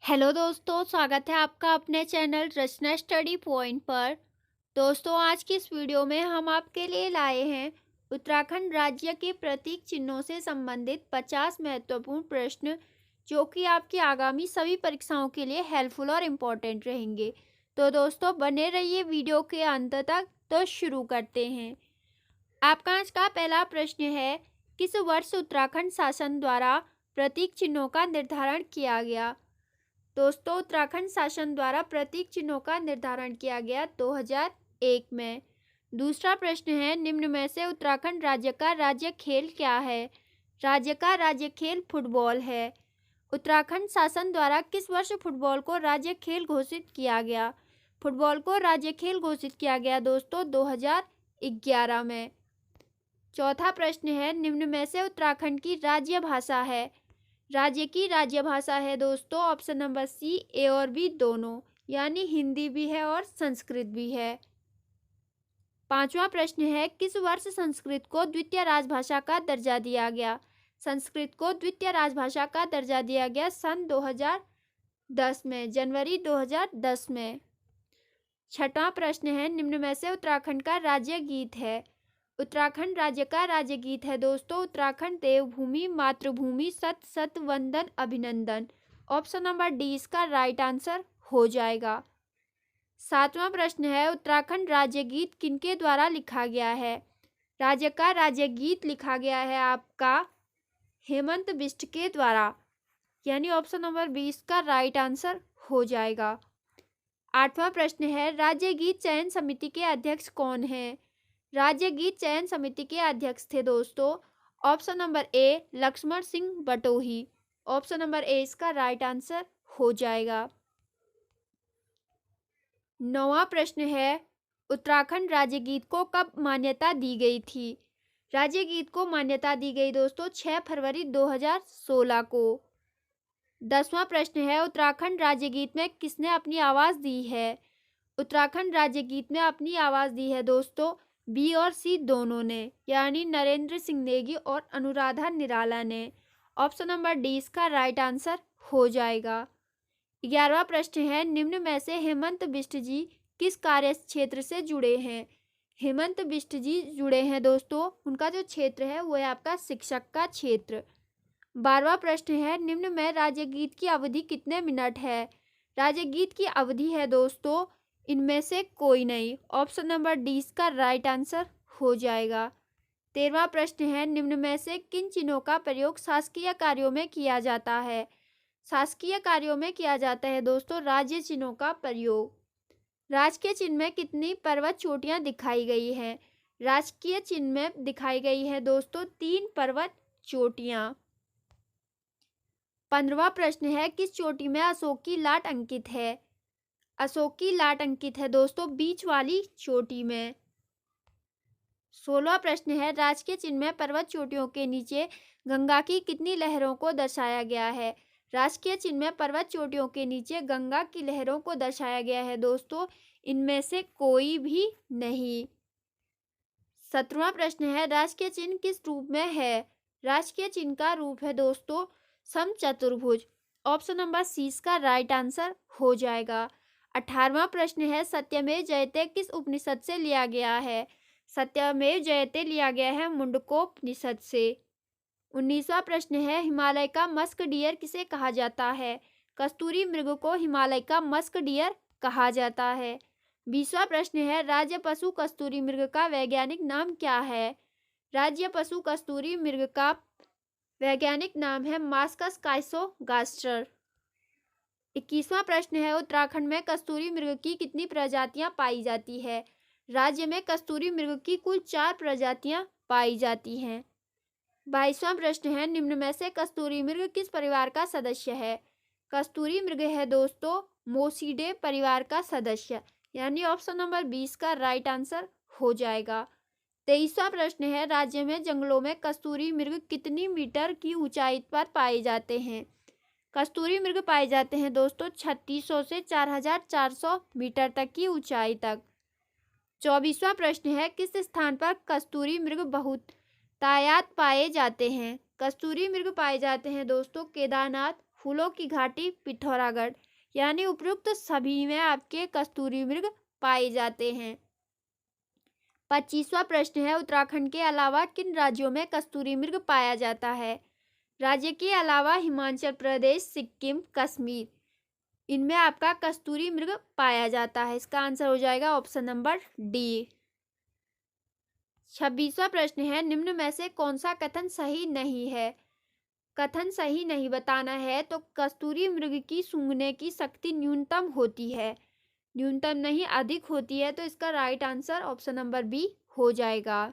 Hello दोस्तों, स्वागत है आपका अपने चैनल रचना स्टडी पॉइंट पर। दोस्तों, आज की इस वीडियो में हम आपके लिए लाए हैं उत्तराखंड राज्य के प्रतीक चिन्हों से संबंधित 50 महत्वपूर्ण प्रश्न, जो कि आपकी आगामी सभी परीक्षाओं के लिए हेल्पफुल और इम्पोर्टेंट रहेंगे। तो दोस्तों, बने रहिए वीडियो के अंत तक। तो शुरू करते हैं। आपका आज का पहला प्रश्न है, किस वर्ष उत्तराखंड शासन द्वारा प्रतीक चिन्हों का निर्धारण किया गया? दोस्तों, उत्तराखंड शासन द्वारा प्रतीक चिन्हों का निर्धारण किया गया 2001 में। दूसरा प्रश्न है, निम्न में से उत्तराखंड राज्य का राज्य खेल क्या है? राज्य का राज्य खेल फुटबॉल है। उत्तराखंड शासन द्वारा किस वर्ष फुटबॉल को राज्य खेल घोषित किया गया? फुटबॉल को राज्य खेल घोषित किया गया दोस्तों 2011 में। चौथा प्रश्न है, निम्न में से उत्तराखंड की राज्य भाषा है? राज्य की राज्य भाषा है दोस्तों ऑप्शन नंबर सी, ए और बी दोनों, यानी हिंदी भी है और संस्कृत भी है। पांचवा प्रश्न है, किस वर्ष संस्कृत को द्वितीय राजभाषा का दर्जा दिया गया? संस्कृत को द्वितीय राजभाषा का दर्जा दिया गया सन 2010 में, जनवरी 2010 में। छठवां प्रश्न है, निम्न में से उत्तराखंड का राज्य गीत है? उत्तराखंड राज्य का राज्य गीत है दोस्तों उत्तराखंड देवभूमि मातृभूमि सत सत वंदन अभिनंदन। ऑप्शन नंबर डी इसका राइट आंसर हो जाएगा। सातवां प्रश्न है, उत्तराखंड राज्य गीत किनके द्वारा लिखा गया है? राज्य का राज्य गीत लिखा गया है आपका हेमंत बिष्ट के द्वारा, यानी ऑप्शन नंबर बी इसका राइट आंसर हो जाएगा। आठवां प्रश्न है, राज्य गीत चयन समिति के अध्यक्ष कौन है? राज्य गीत चयन समिति के अध्यक्ष थे दोस्तों option number A Lakshman Singh Batohi. Option number ए इसका राइट आंसर हो जाएगा। नौवां प्रश्न है, उत्तराखंड राज्य गीत को कब मान्यता दी गई थी? राज्य गीत को मान्यता दी गई दोस्तों 6 फरवरी 2016 को। 10वां प्रश्न है, उत्तराखंड राज्य गीत में किसने अपनी आवाज़ दी है? उत्तराखंड राज्य गीत में अपनी आवाज़ दी है दोस्तों बी और सी दोनों ने, यानी नरेंद्र सिंह नेगी और अनुराधा निराला ने। ऑप्शन नंबर डी इसका राइट आंसर हो जाएगा। 11वां प्रश्न है, निम्न में से हेमंत बिष्ट जी किस कार्य क्षेत्र से जुड़े हैं? हेमंत बिष्ट जी जुड़े हैं दोस्तों, उनका जो क्षेत्र है वो है आपका शिक्षक का क्षेत्र। 12वां प्रश्न है, निम्न में राज्य गीत की अवधि कितने मिनट है? राज्य गीत की अवधि है दोस्तों इनमें से कोई नहीं। ऑप्शन नंबर डी इसका राइट आंसर हो जाएगा। 13वां प्रश्न है, निम्न में से किन चिन्हों का प्रयोग शासकीय कार्यों में किया जाता है? शासकीय कार्यों में किया जाता है दोस्तों राज्य चिन्हों का प्रयोग। राजकीय चिन्ह में कितनी पर्वत चोटियां दिखाई गई हैं? राजकीय चिन्ह में दिखाई गई है दोस्तों 3 पर्वत चोटियां। 15वां प्रश्न है, किस चोटी में अशोक की लाट अंकित है? अशोक की लाट अंकित है दोस्तों बीच वाली चोटी में। 16वां प्रश्न है, राजकीय चिन्ह में पर्वत चोटियों के नीचे गंगा की कितनी लहरों को दर्शाया गया है? राजकीय चिन्ह में पर्वत चोटियों के नीचे गंगा की लहरों को दर्शाया गया है दोस्तों इनमें से कोई भी नहीं। 17वां प्रश्न है, राजकीय चिन्ह किस रूप में है? राजकीय चिन्ह का रूप है दोस्तों समचतुर्भुज। ऑप्शन नंबर सी इसका राइट आंसर हो जाएगा। 18वां प्रश्न है, सत्यमेव जयते किस उपनिषद से लिया गया है? सत्यमेव जयते लिया गया है मुंडकोपनिषद से। 19वां प्रश्न है, हिमालय का मस्क डियर किसे कहा जाता है? कस्तूरी मृग को हिमालय का मस्क डियर कहा जाता है। 20वां प्रश्न है, राज्य पशु कस्तूरी मृग का वैज्ञानिक नाम क्या है? राज्य पशु कस्तूरी मृग का वैज्ञानिक नाम है मास्कस काइसोगास्टर। 21वां प्रश्न है, उत्तराखंड में कस्तूरी मृग की कितनी प्रजातियां पाई जाती है? राज्य में कस्तूरी मृग की कुल 4 प्रजातियां पाई जाती हैं। 22वां प्रश्न है, निम्न में से कस्तूरी मृग किस परिवार का सदस्य है? कस्तूरी मृग है दोस्तों मोसीडे परिवार का सदस्य, यानी ऑप्शन नंबर 20 का राइट आंसर हो जाएगा। 23वां प्रश्न है, राज्य में जंगलों में कस्तूरी मृग कितनी मीटर की ऊंचाई पर पाए जाते हैं? कस्तूरी मृग पाए जाते हैं दोस्तों 3600 से 4400 मीटर तक की ऊंचाई तक। 24वां प्रश्न है, किस स्थान पर कस्तूरी मृग बहुतायत पाए जाते हैं? कस्तूरी मृग पाए जाते हैं दोस्तों केदारनाथ फूलों की घाटी पिथौरागढ़। यानी उपयुक्त सभी में आपके कस्तूरी मृग पाए जाते हैं। 25वां प्रश्न है, उत्तराखंड के अलावा किन राज्यों में कस्तूरी मृग पाया जाता है? राज्य के अलावा हिमाचल प्रदेश, सिक्किम, कश्मीर, इनमें आपका कस्तूरी मृग पाया जाता है। इसका आंसर हो जाएगा ऑप्शन नंबर डी। 26वां प्रश्न है, निम्न में से कौन सा कथन सही नहीं है? कथन सही नहीं बताना है तो कस्तूरी मृग की सूंघने की शक्ति न्यूनतम होती है, न्यूनतम नहीं अधिक होती है, तो इसका right answer option number B हो जाएगा।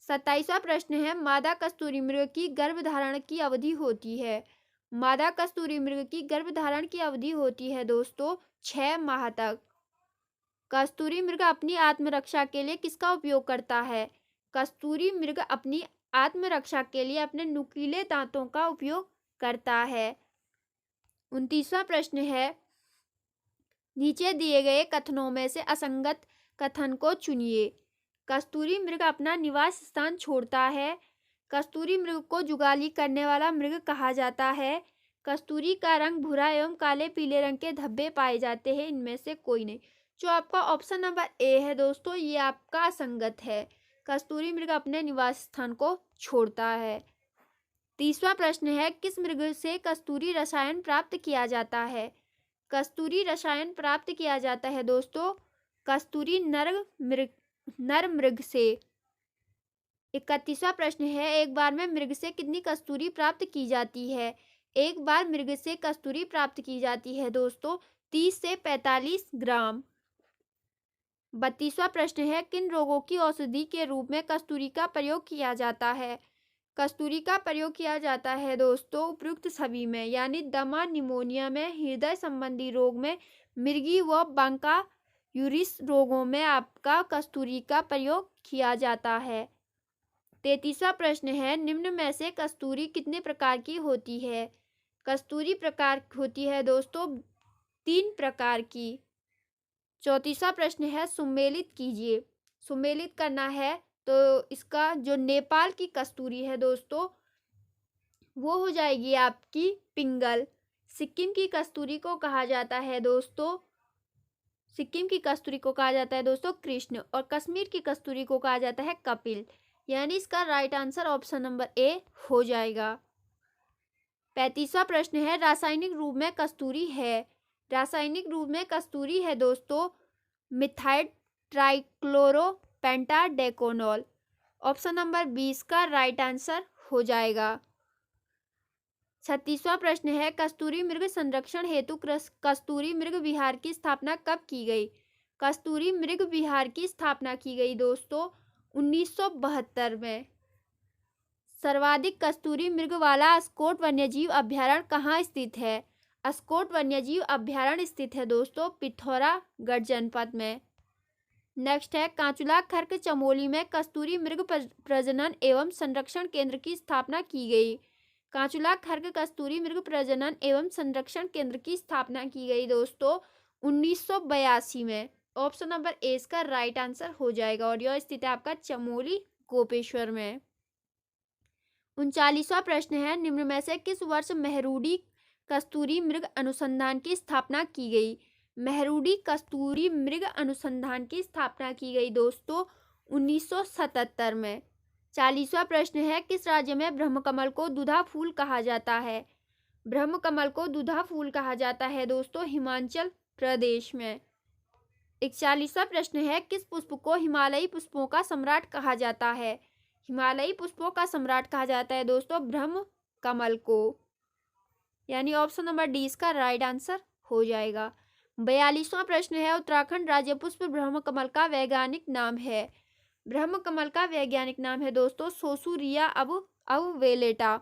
27वां प्रश्न है, मादा कस्तूरी मृग की गर्भधारण की अवधि होती है। मादा कस्तूरी मृग की गर्भधारण की अवधि होती है दोस्तों 6 माह तक। कस्तूरी मृग अपनी आत्मरक्षा के लिए किसका उपयोग करता है? कस्तूरी मृग अपनी आत्मरक्षा के लिए अपने नुकीले दांतों का उपयोग करता है। 29वां प्रश्न है, नीचे दिए गए कथनों में से असंगत कथन को चुनिए। कस्तूरी मृग अपना निवास स्थान छोड़ता है। कस्तूरी मृग को जुगाली करने वाला मृग कहा जाता है। कस्तूरी का रंग भूरा एवं काले पीले रंग के धब्बे पाए जाते हैं। इनमें से कोई नहीं। जो आपका ऑप्शन नंबर ए है दोस्तों, ये आपका असंगत है। कस्तूरी मृग अपने निवास स्थान को छोड़ता है। 30वां प्रश्न है, किस मृग से कस्तूरी रसायन प्राप्त किया जाता है? कस्तूरी रसायन प्राप्त किया जाता है दोस्तों कस्तूरी नर मृग से। 31वां प्रश्न है, एक बार में मृग से कितनी कस्तूरी प्राप्त की जाती है? एक बार मृग से कस्तूरी प्राप्त की जाती है दोस्तों 30 से 45 ग्राम। 32वां प्रश्न है, किन रोगों की औषधि के रूप में कस्तूरी का प्रयोग किया जाता है? कस्तूरी का प्रयोग किया जाता है दोस्तों उपयुक्त सभी में, यानी दमा, निमोनिया में, हृदय संबंधी रोग में, मिर्गी व बांका यूरिस रोगों में आपका कस्तूरी का प्रयोग किया जाता है। 33वां प्रश्न है, निम्न में से कस्तूरी कितने प्रकार की होती है? कस्तूरी प्रकार होती है दोस्तों 3 प्रकार की। 34वां प्रश्न है, सुमेलित कीजिए। सुमेलित करना है तो इसका जो नेपाल की कस्तूरी है दोस्तों वो हो जाएगी आपकी पिंगल। सिक्किम की कस्तूरी को कहा जाता है दोस्तों कृष्ण, और कश्मीर की कस्तूरी को कहा जाता है कपिल। यानी इसका राइट आंसर ऑप्शन नंबर ए हो जाएगा। 35वां प्रश्न है, रासायनिक रूप में कस्तूरी है। रासायनिक रूप में कस्तूरी है दोस्तों मिथाइल ट्राइक्लोरो पेंटाडेकोनॉल। ऑप्शन नंबर 20 का राइट आंसर हो जाएगा। 36वां प्रश्न है, कस्तूरी मृग संरक्षण हेतु कस्तूरी मृग विहार की स्थापना कब की गई? कस्तूरी मृग विहार की स्थापना की गई दोस्तों 1972 में। सर्वाधिक कस्तूरी मृग वाला अस्कोट वन्यजीव अभ्यारण्य कहाँ स्थित है? अस्कोट वन्यजीव अभ्यारण्य स्थित है दोस्तों पिथौरागढ़ जनपद में। नेक्स्ट है, कांचुला खर्क चमोली में कस्तूरी मृग प्रजनन एवं संरक्षण केंद्र की स्थापना की गई। कांचुला खर्क कस्तूरी मृग प्रजनन एवं संरक्षण केंद्र की स्थापना की गई दोस्तों 1982 में। ऑप्शन नंबर ए इसका राइट आंसर हो जाएगा, और यह स्थित है आपका चमोली गोपेश्वर में। 39वां प्रश्न है, निम्न में से किस वर्ष मेहरूडी कस्तूरी मृग अनुसंधान की स्थापना की गई? मेहरूडी कस्तूरी मृग अनुसंधान की स्थापना की गई दोस्तों 1977 में। 40वां प्रश्न है, किस राज्य में ब्रह्मकमल को दुधा फूल कहा जाता है? ब्रह्मकमल को दुधा फूल कहा जाता है दोस्तों हिमाचल प्रदेश में। 41वां प्रश्न है, किस पुष्प को हिमालयी पुष्पों का सम्राट कहा जाता है? हिमालयी पुष्पों का सम्राट कहा जाता है दोस्तों ब्रह्मकमल को। यानी ऑप्शन नंबर डी इसका राइट आंसर हो जाएगा। 42वां प्रश्न है, उत्तराखंड राज्य पुष्प ब्रह्मकमल का वैज्ञानिक नाम है। ब्रह्मकमल का वैज्ञानिक नाम है दोस्तों सोसूरिया अबवेलेटा।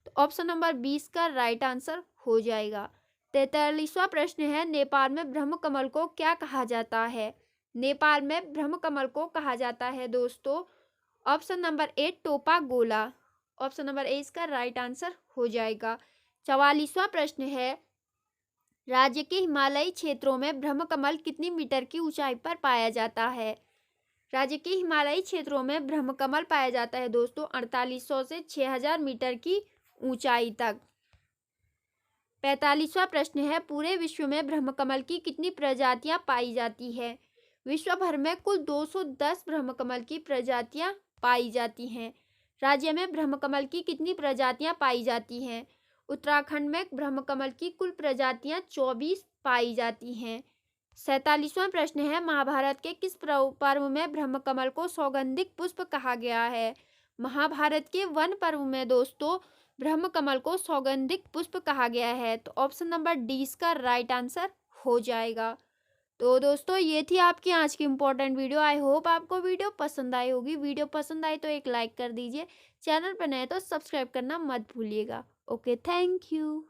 तो ऑप्शन नंबर 20 का राइट आंसर हो जाएगा। 43वां प्रश्न है, नेपाल में ब्रह्मकमल को क्या कहा जाता है? नेपाल में ब्रह्मकमल को कहा जाता है दोस्तों ऑप्शन नंबर ए टोपा गोला। ऑप्शन नंबर ए इसका राइट आंसर हो जाएगा। 44वां प्रश्न है, राज्य के हिमालयी क्षेत्रों में ब्रह्मकमल कितनी मीटर की ऊंचाई पर पाया जाता है? राज्य के हिमालयी क्षेत्रों में ब्रह्मकमल पाया जाता है दोस्तों 4800 से 6000 मीटर की ऊंचाई तक। 45वां प्रश्न है, पूरे विश्व में ब्रह्मकमल की कितनी प्रजातियां पाई जाती है? विश्व भर में कुल 210 ब्रह्मकमल की प्रजातियां पाई जाती हैं। राज्य में ब्रह्मकमल की कितनी प्रजातियां पाई जाती हैं? उत्तराखंड में ब्रह्मकमल की कुल प्रजातियां 24 पाई जाती हैं। 47वां प्रश्न है, महाभारत के किस पर्व में ब्रह्मकमल को सौगंधिक पुष्प कहा गया है? महाभारत के वन पर्व में दोस्तों ब्रह्मकमल को सौगंधिक पुष्प कहा गया है। तो ऑप्शन नंबर डी इसका राइट आंसर हो जाएगा। तो दोस्तों ये थी आपकी आज की इम्पोर्टेंट वीडियो। आई होप आपको वीडियो पसंद आई होगी। वीडियो पसंद आई तो एक लाइक कर दीजिए। चैनल पर नए तो सब्सक्राइब करना मत भूलिएगा। Okay, thank you.